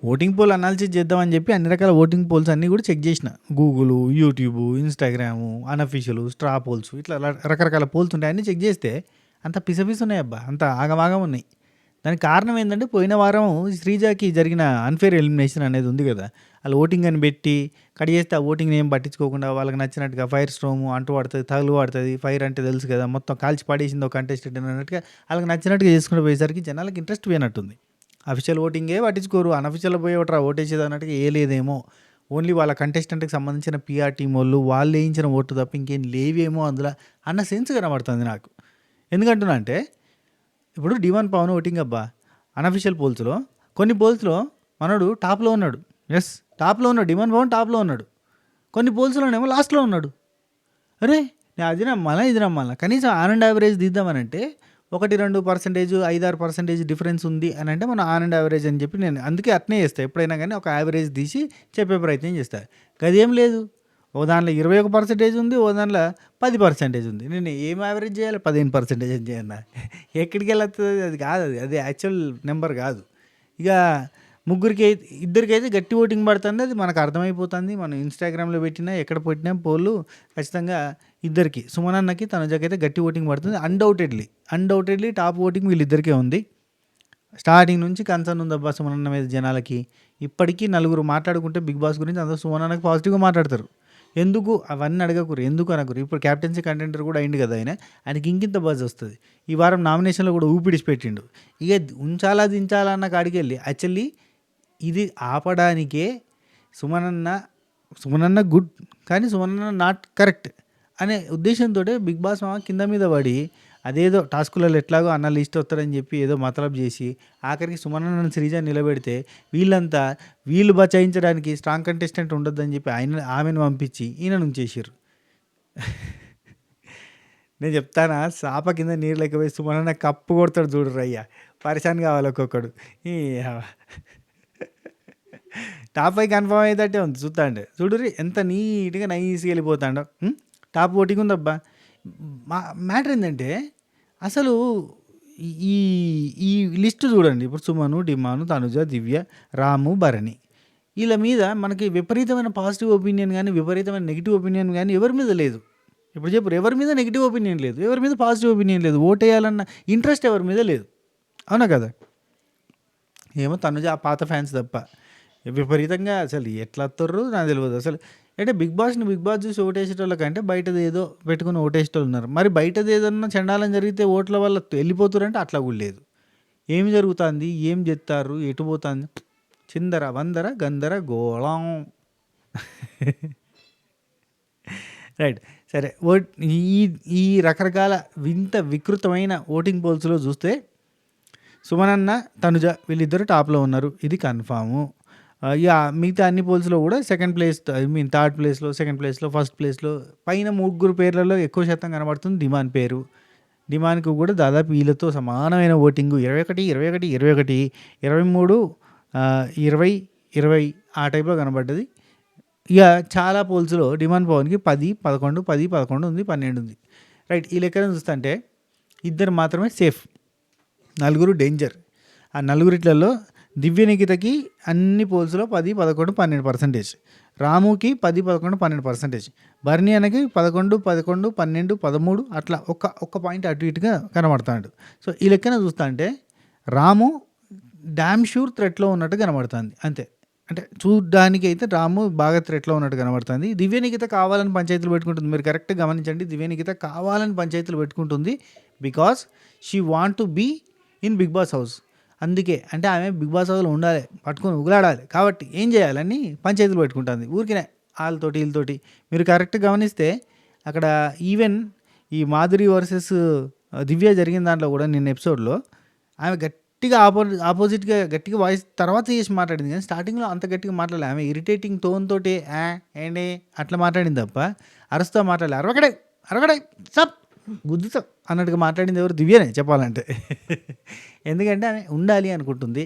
Voting poll analysis చేద్దామని చెప్పి అన్ని రకాల ఓటింగ్ పోల్స్ అన్నీ కూడా చెక్ చేసిన. Google, YouTube, Instagram, unofficial, straw polls ఇట్లా రకరకాల పోల్స్ ఉంటాయి. అన్నీ చెక్ చేస్తే అంత పిసపిస ఉన్నాయబ్బా! అంత ఆగమాగం ఉన్నాయి. దానికి కారణం ఏందంటే పోయిన వారం శ్రీజాకి జరిగిన అన్‌ఫెయిర్ ఎలిమినేషన్ అనేది ఉంది కదా! ఆళ్ళు ఓటింగ్ అని పెట్టి కట్ చేస్తే ఆ ఓటింగ్‌ని ఏం పట్టించుకోకుండా వాళ్ళకి నచ్చినట్టుగా ఫైర్ స్టోము అంటు పడతది, తగులు పడతది. ఫైర్ అంటే తెలుసు కదా! మొత్తం కాల్చి పడేసింది ఒక కంటెస్టెంట్ అన్నట్టుగా ఆళ్ళకి నచ్చినట్టుగా చేసుకుంటూ పోయేసరికి జనాలకి ఇంట్రెస్ట్ పోయినట్టుంది. అఫీషియల్ ఓటింగే పట్టించుకోరు. అన్‌అఫీషియల్‌లో పోయి ఒకట్రా ఓటేసేది అన్నట్టుగా లేదేమో. ఓన్లీ వాళ్ళ కంటెస్టెంట్‌కి సంబంధించిన పీఆర్ టీమోళ్ళు వాళ్ళేయించిన ఓటు తప్ప ఇంకేం లేవేమో అందుల అన్న సెన్స్ కనబడుతుంది నాకు. ఎందుకంటున్నా అంటే ఇప్పుడు 'డి1 పవన్' ఓటింగ్ అబ్బా! అన్‌అఫీషియల్ పోల్స్‌లో కొన్ని పోల్స్‌లో మనోడు టాప్‌లో ఉన్నాడు. యెస్, టాప్‌లో ఉన్నాడు. 'డి1 పవన్' టాప్‌లో ఉన్నాడు. కొన్ని పోల్స్‌లోనేమో లాస్ట్‌లో ఉన్నాడు. అరే! నేను అది నమ్మాలా? ఇది నమ్మాలా? కనీసం ఆన్ అండ్ యావరేజ్ తీద్దామనంటే 1, 2%, 5, 6% డిఫరెన్స్ ఉంది అనంటే మనం ఆన్ అండ్ యావరేజ్ అని చెప్పి నేను అందుకే అట్నే చేస్తా. ఎప్పుడైనా గానీ ఒక యావరేజ్ తీసి చెప్పే ప్రయత్నం చేస్తా. గదేం లేదు. ఓ దాంట్లో 21% ఉంది. ఓ దాంట్లో 10% ఉంది. నేను ఏం యావరేజ్ చేయాలి? 15% అని చేయన్నా? ఎక్కడికెళ్ళొత్తది? అది కాదది. అది యాక్చువల్ నెంబర్ కాదు. ఇక ఇద్దరికైతే గట్టి ఓటింగ్ పడుతుంది. అది మనకు అర్థమైపోతుంది. మనం ఇన్‌స్టాగ్రామ్‌లో పెట్టినా, ఎక్కడ పెట్టినా పోల్లు ఖచ్చితంగా ఇద్దరికి సుమనన్నకి, తనుజకైతే గట్టి ఓటింగ్ పడుతుంది. అన్‌డౌటెడ్‌లీ టాప్ ఓటింగ్ వీళ్ళిద్దరికే ఉంది. స్టార్టింగ్ నుంచి కన్సర్న్ ఉందబ్బా సుమనన్న మీద జనాలకి. ఇప్పటికీ నలుగురు మాట్లాడుకుంటే బిగ్ బాస్ గురించి అందరూ సుమనన్నకి పాజిటివ్‌గా మాట్లాడతారు. ఎందుకు అవన్నీ అడగకుర్రి. ఎందుకు అనకుర్రి. ఇప్పుడు క్యాప్టెన్సీ కంటెండర్ కూడా అయిండు కదా ఆయన. ఆయనకి ఇంకింత బజ్ వస్తుంది. ఈ వారం నామినేషన్‌లో కూడా ఊపిడిసి పెట్టిండు. ఇక ఉంచాలా దించాలా అన్న కాడికెళ్ళి యాక్చువల్లీ ఇది ఆపడానికే సుమనన్న గుడ్, కానీ సుమనన్న నాట్ కరెక్ట్ అనే ఉద్దేశంతోటే బిగ్ బాస్ మామ కింద మీద పడి అదేదో టాస్కులలో ఎట్లాగో అన్న లిస్ట్ వస్తారని చెప్పి ఏదో మతలబ్ చేసి ఆఖరికి సుమనన్న శ్రీజ నిలబెడితే వీళ్ళు బచాయించడానికి స్ట్రాంగ్ కంటెస్టెంట్ ఉండొద్దని చెప్పి ఆమెను పంపించి ఈయన ఉంచేసారు. నేను చెప్తానా, చాప కింద నీరు లెక్కపోయి సుమనన్న కప్పు కొడతాడు చూడరు అయ్యా. పరిశాన్ కావాలి ఒక్కొక్కడు. ఈ టాప్ 5 కన్ఫర్మ్ అయ్యేటట్టే ఉంది చూస్తాండే. చూడుర్రి ఎంత నీట్‌గా నైస్‌గా వెళ్ళిపోతాండో. టాప్ ఓటింగ్ ఉందబ్బా. మ్యాటర్ ఏందంటే అసలు ఈ ఈ లిస్ట్ చూడండి. ఇప్పుడు సుమను, డిమాను, తనుజ, దివ్య, రాము, భరణి వీళ్ళ మీద మనకి విపరీతమైన పాజిటివ్ ఒపీనియన్ కానీ, విపరీతమైన నెగిటివ్ ఒపీనియన్ కానీ ఎవరి మీద లేదు. ఇప్పుడు చెప్పురు, ఎవరి మీద నెగిటివ్ ఒపీనియన్ లేదు, ఎవరి మీద పాజిటివ్ ఒపీనియన్ లేదు. ఓటేయాలన్న ఇంట్రెస్ట్ ఎవరి మీద లేదు. అవునా కదా? ఏమో తనుజ ఆ పాత ఫ్యాన్స్ తప్ప విపరీతంగా అసలు ఎట్లా వస్తుర్రు నాకు తెలియదు అసలు. అంటే బిగ్ బాస్ చూసి ఓటేసేటోళ్ళ కంటే బయటది ఏదో పెట్టుకుని ఓటేసేటోళ్ళు ఉన్నారు. మరి బయటది ఏదన్నా చండాలం జరిగితే ఓట్ల వల్ల వెళ్ళిపోతారంటే అట్లా కూడా లేదు. ఏమి జరుగుతుంది, ఏం చెప్తారు, ఎటు పోతుంది, చిందర వందర గందర గోళం. రైట్, సరే. ఈ ఈ రకరకాల వికృతమైన ఓటింగ్ పోల్స్లో చూస్తే సుమనన్న, తనుజ వీళ్ళిద్దరు టాప్లో ఉన్నారు. ఇది కన్ఫాము. మిగతా అన్ని పోల్స్లో కూడా సెకండ్ ప్లేస్, థర్డ్ ప్లేస్లో, సెకండ్ ప్లేస్లో, ఫస్ట్ ప్లేస్లో పైన ముగ్గురు పేర్లలో ఎక్కువ శాతం కనబడుతుంది డిమాన్ పేరు. డిమాన్కి కూడా దాదాపు వీళ్ళతో సమానమైన ఓటింగు 21, 21, 21, 23, 20, 20 ఆ టైప్లో కనబడ్డది. ఇక చాలా పోల్స్లో డిమాండ్ పవన్కి 10, 11, 10, 11 ఉంది, 12 ఉంది. రైట్, ఈ లెక్కన చూస్తుంటే ఇద్దరు మాత్రమే సేఫ్, నలుగురు డేంజర్. ఆ నలుగురిట్లలో దివ్య నిఖితకి అన్ని పోల్స్లో 10, 11, 12%, రాముకి 10, 11, 12%, భరణి అనకి 11, 11, 12, 13 అట్లా ఒక్క పాయింట్ అటు ఇటుగా కనబడుతున్నాడు. సో ఈ లెక్కన చూస్తా అంటే రాము డ్యామ్ షూర్ థ్రెట్లో ఉన్నట్టు కనబడుతుంది అంతే. అంటే చూడ్డానికి అయితే రాము బాగా థ్రెట్లో ఉన్నట్టు కనబడుతుంది. దివ్య నిఖిత కావాలని పంచాయతీలు పెట్టుకుంటుంది. మీరు కరెక్ట్గా గమనించండి, దివ్య నిఖిత కావాలని పంచాయతీలు పెట్టుకుంటుంది. Because she want to be in Bigg Boss house. అందుకే అంటే ఆమె బిగ్ బాస్ హౌస్లో ఉండాలి, పట్టుకొని ఉగులాడాలి. కాబట్టి ఏం చేయాలని పంచాయతీలు పెట్టుకుంటుంది ఊరికినే వాళ్ళతోటి వీళ్ళతోటి. మీరు కరెక్ట్గా గమనిస్తే అక్కడ ఈవెన్ ఈ మాధురి వర్సెస్ దివ్య జరిగిన దాంట్లో కూడా నిన్న ఎపిసోడ్లో ఆమె గట్టిగా ఆపోజిట్గా గట్టిగా వాయిస్ తర్వాత చేసి మాట్లాడింది, కానీ స్టార్టింగ్లో అంత గట్టిగా మాట్లాడలేదు. ఆమె ఇరిటేటింగ్ టోన్ తోటి ఏంటి అట్లా మాట్లాడింది తప్ప అరుస్తూ మాట్లాడలే. అరవకడే సప్ గుద్దుతో అన్నట్టుగా మాట్లాడింది ఎవరు? దివ్యనే చెప్పాలంటే. ఎందుకంటే ఆమె ఉండాలి అనుకుంటుంది.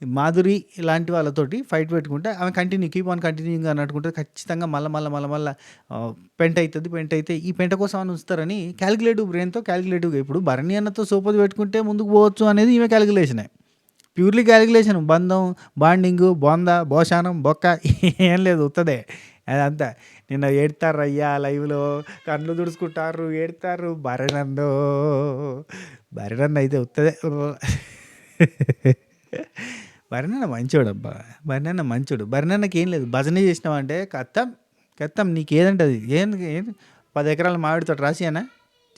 మాధురి ఇలాంటి వాళ్ళతోటి ఫైట్ పెట్టుకుంటే ఆమె కీప్ ఆన్ కంటిన్యూయింగ్ అన్నట్టుకుంటే ఖచ్చితంగా మళ్ళీ పెంట అయితే ఈ పెంట కోసం అని ఉంచుతారని క్యాలిక్యులేటివ్ బ్రెయిన్తో క్యాలిక్యులేటివ్గా ఇప్పుడు భరణి అన్నతో సోపతి పెట్టుకుంటే ముందుకు పోవచ్చు అనేది ఈమె క్యాలిక్యులేషనే. Purely calculation. బంధం, బాండింగు, బొంద, బోషానం, బొక్క ఏం లేదు. ఉత్తదే అదంతా. నిన్న ఏడ్తారయ్యా లైవ్‌లో. కళ్ళు తుడుచుకుంటార్రు, ఏడ్తార్రు. బర్రెనన్నో, బర్రెనన్న అయితే ఉత్తదే. బర్రెనన్న మంచోడబ్బా! బర్రెనన్న మంచోడు. బర్రెనన్నకేం లేదు. భజన చేసినావంటే ఖతం, ఖతం నీకేదంటే అది. ఏంది 10 ఎకరాల మామిడి తోట రాసియనా?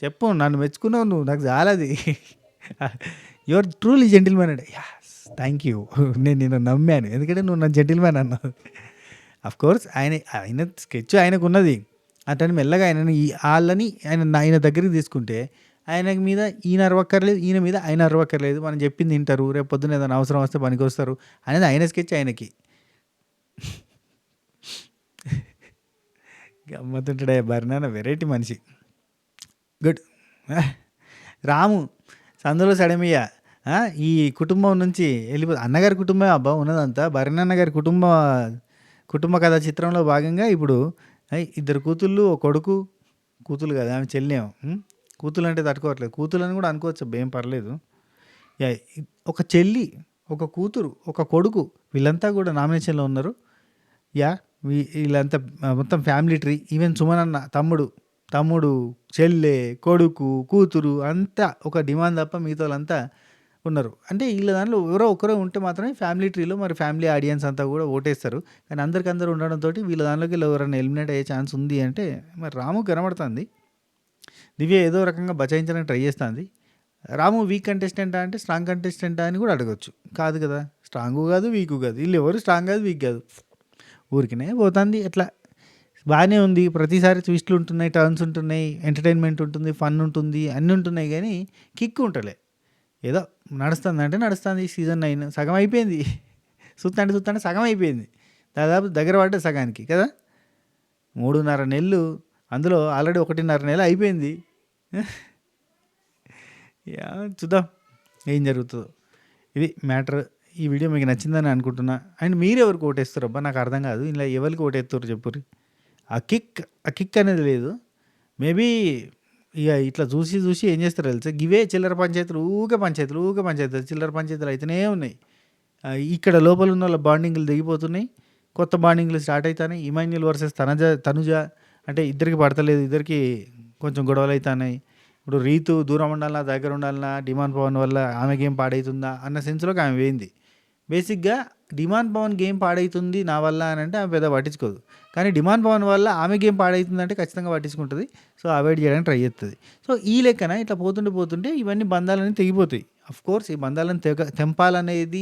చెప్పు. నన్ను మెచ్చుకున్నావు నువ్వు. నాకు చాలది. యూ ఆర్ ట్రూలీ జెంటిల్‌మెన్ అంటే యాస్ థ్యాంక్ యూ. నేను నిన్ను నమ్మాను. ఎందుకంటే నువ్వు నన్ను జెంటిల్‌మెన్ అన్నావు. ఆఫ్‌కోర్స్ ఆయన స్కెచ్ ఆయనకున్నది. అతను మెల్లగా ఆయనని ఆళ్ళని ఆయన దగ్గరికి తీసుకుంటే ఆయన మీద ఈయన అరవక్కర్లేదు, ఈయన మీద ఆయన అరవక్కర్లేదు. మనం చెప్పింది వింటారు. రేపు పొద్దున్న ఏదైనా అవసరం వస్తే పనికొస్తారు అనేది ఆయన స్కెచ్ ఆయనకి. గమ్మత్తుంటాడే బర్నాన వెరైటీ మనిషి. గుడ్. రాము సందులో సడమియ్య ఈ కుటుంబం నుంచి అన్నగారి కుటుంబమే అబ్బా ఉన్నదంతా. బర్నన్న గారి కుటుంబ కథ చిత్రంలో భాగంగా ఇప్పుడు 2 కూతుళ్ళు, ఒక కొడుకు. కూతులు కదా, ఆమె చెల్లేమో. కూతులు అంటే తట్టుకోవట్లేదు. కూతులని కూడా అనుకోవచ్చు అబ్బా, ఏం పర్లేదు. ఒక చెల్లి, ఒక కూతురు, ఒక కొడుకు, వీళ్ళంతా కూడా నామినేషన్లో ఉన్నారు. వీళ్ళంతా మొత్తం ఫ్యామిలీ ట్రీ. ఈవెన్ సుమనన్న తమ్ముడు, చెల్లె, కొడుకు, కూతురు అంతా ఒక డిమాండ్ తప్ప మిగతా వాళ్ళంతా ఉన్నారు. అంటే వీళ్ళ దాంట్లో ఎవరో ఒకరో ఉంటే మాత్రమే ఫ్యామిలీ ట్రీలో మరి ఫ్యామిలీ ఆడియన్స్ అంతా కూడా ఓటేస్తారు. కానీ అందరికందరూ ఉండడంతో వీళ్ళ దాంట్లోకి ఎవరైనా ఎలిమినేట్ అయ్యే ఛాన్స్ ఉంది అంటే మరి రాము కనబడుతుంది. దివ్య ఏదో రకంగా బచాయించడానికి ట్రై చేస్తుంది. రాము వీక్ కంటెస్టెంటా అంటే స్ట్రాంగ్ కంటెస్టెంటా అని కూడా అడగచ్చు. కాదు కదా, స్ట్రాంగు కాదు, వీకు కాదు. వీళ్ళు ఎవరు స్ట్రాంగ్ కాదు, వీక్ కాదు. ఊరికినే పోతుంది. ఎట్లా బాగానే ఉంది. ప్రతిసారి ట్విస్టులు ఉంటున్నాయి, టర్న్స్ ఉంటున్నాయి, ఎంటర్టైన్మెంట్ ఉంటుంది, ఫన్ ఉంటుంది, అన్నీ ఉంటున్నాయి. కానీ కిక్ ఉంటలే. ఏదో నడుస్తుంది అంటే నడుస్తుంది. సీజన్ 9 సగం అయిపోయింది. చూస్తాంటే సగం అయిపోయింది. దాదాపు దగ్గర పడ్డ సగానికి కదా. 3.5 నెలలు, అందులో ఆల్రెడీ 1.5 నెల అయిపోయింది. చూద్దాం ఏం జరుగుతుందో. ఇది మ్యాటర్. ఈ వీడియో మీకు నచ్చిందని అనుకుంటున్నా. అండ్ మీరు ఎవరికి ఓటేస్తారు అబ్బా, నాకు అర్థం కాదు. ఇలా ఎవరికి ఓటేస్తారు చెప్పుర్రి. ఆ కిక్ అనేది లేదు. మేబీ ఇక ఇట్లా చూసి ఏం చేస్తారు తెలుసా, గివే చిల్లర పంచాయతీలు, ఊకే పంచాయతీలు చిల్లర పంచాయతీలు అయితేనే ఉన్నాయి. ఇక్కడ లోపల ఉన్న వాళ్ళ బాండింగ్లు దిగిపోతున్నాయి, కొత్త బాండింగ్లు స్టార్ట్ అవుతున్నాయి. ఇమాన్యుల్ వర్సెస్ తనుజ అంటే ఇద్దరికి పడతలేదు, ఇద్దరికి కొంచెం గొడవలు అవుతున్నాయి. ఇప్పుడు రీతు దూరం ఉండాలన్నా దగ్గర ఉండాలన్నా డిమాండ్ పవన్ వల్ల ఆమె గేమ్ పాడవుతుందా అన్న సెన్స్లోకి ఆమె పోయింది. బేసిక్గా డిమాండ్ పవన్ గేమ్ పాడవుతుంది నా వల్ల అని అంటే ఆమె పెద్ద పట్టించుకోదు. కానీ డిమాండ్ పవన్ వల్ల ఆమె గేమ్ పాడవుతుందంటే ఖచ్చితంగా పట్టించుకుంటుంది. సో అవాయిడ్ చేయడానికి ట్రై చేస్తుంది. సో ఈ లెక్కన ఇట్లా పోతుంటే ఇవన్నీ బంధాలన్నీ తెగిపోతాయి. కోర్స్ ఈ బంధాలను తెంపాలనేది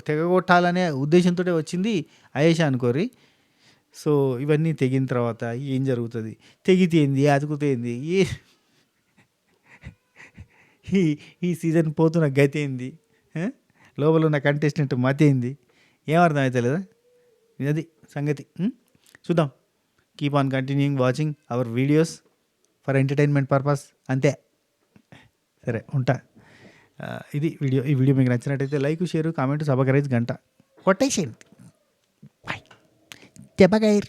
తెగగొట్టాలనే ఉద్దేశంతో వచ్చింది అయేషా అనుకోరి. సో ఇవన్నీ తెగిన తర్వాత ఏం జరుగుతుంది, తెగితేంది, అతుకుతేంది, ఈ సీజన్ పోతున్న గతి ఏంది, లోపల ఉన్న కంటెస్టెంట్ మతేంది, ఏమర్థం అవుతలేదా? అది సంగతి. చూద్దాం. Keep on continuing watching our videos for entertainment purpose. అంతే. సరే ఉంటా. ఇది వీడియో. ఈ వీడియో మీకు నచ్చినట్టయితే లైక్, షేర్, కామెంట్, సబ్స్క్రైబ్, గంట కొట్టేసేయండి. బాయ్. చెప్పగైర్.